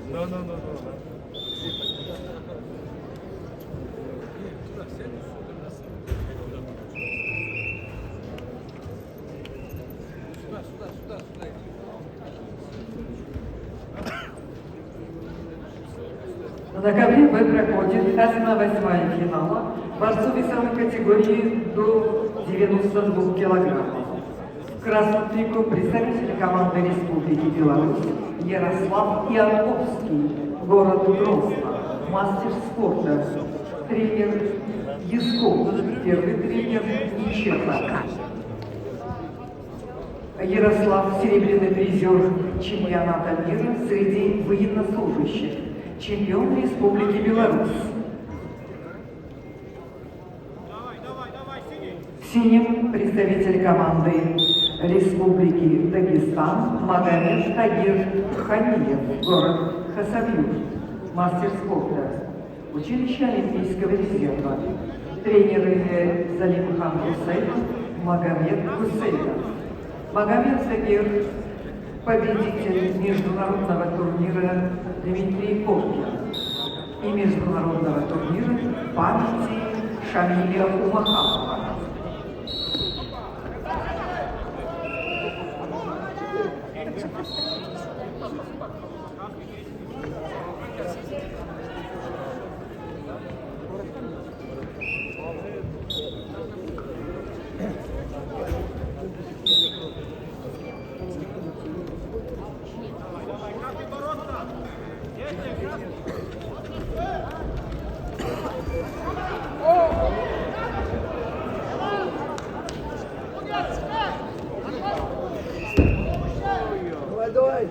No, no, no, no. На ковре Б проходит 1/8 финала борцов весовой категории до 92 килограммов. В красном трико представитель команды Республики Беларусь Ярослав Ианковский, город Грозно, мастер спорта, тренер Ясков, первый тренер Нечета. Ярослав – серебряный призер чемпионата мира среди военнослужащих, чемпион Республики Беларусь. В синем представитель команды Республики Дагестан Магомед Тагир Ханиев, город Хасавюрт, мастер спорта, училище Олимпийского резерва, тренеры Залимхан Гусейн, Магомед Гусейнов. Магомед Тагир – победитель международного турнира Дмитрий Коркин и международного турнира памяти Шамиля Умаханова. Давай.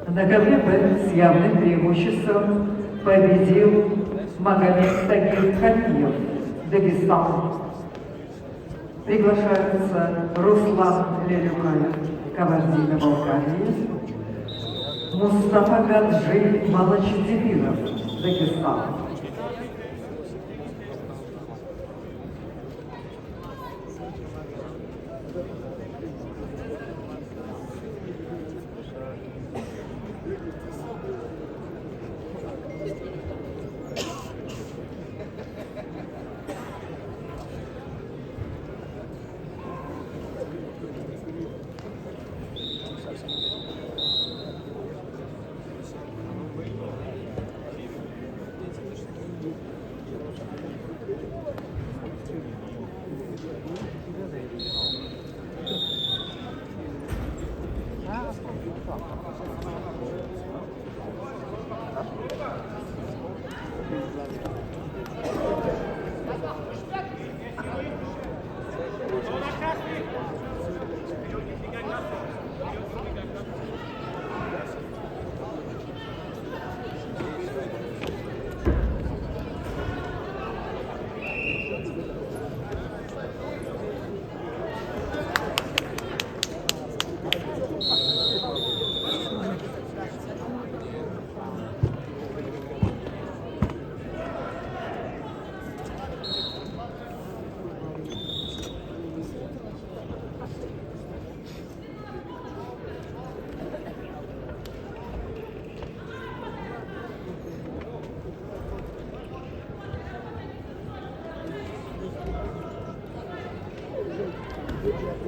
На ковре Б с явным преимуществом победил Магомед Тагир Ханиев, Дагестан. Приглашаются Руслан Лелюкаев, Кабардино-Балкария, Мустафа Гаджи Малачедевинов, Дагестан. Чую палку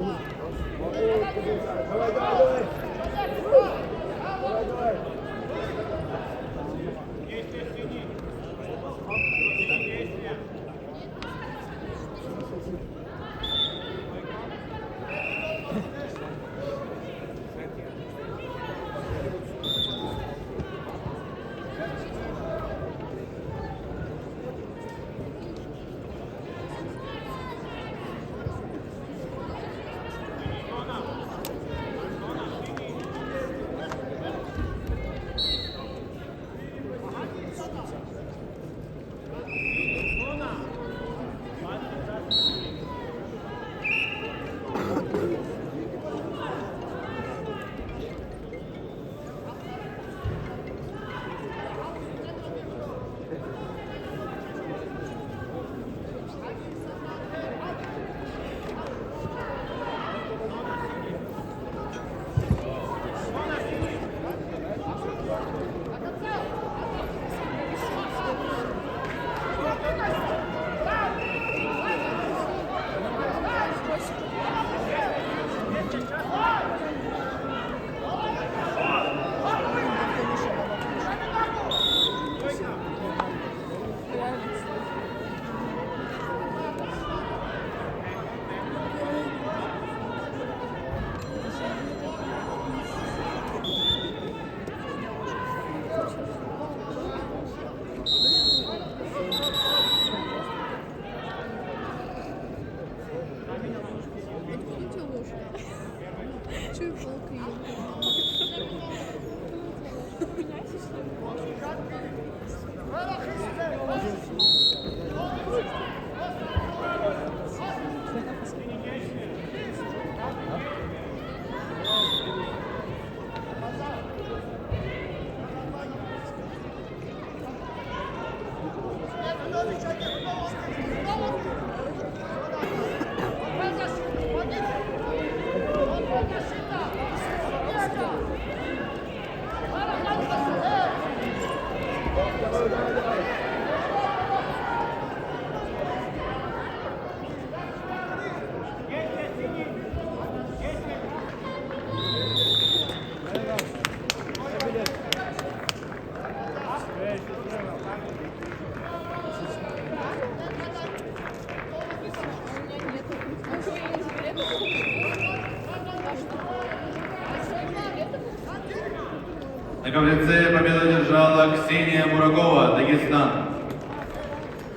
На коврице победу одержала Ксения Муракова, Дагестан.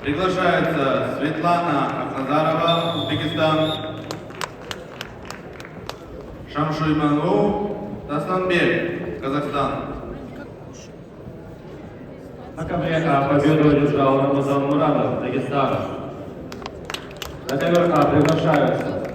Приглашается Светлана Ахназарова, Узбекистан. Шамшуймангу Тастанбек, Казахстан. На ковре победу одержал Рамазан Мурадов, Дагестан. На ковер приглашаются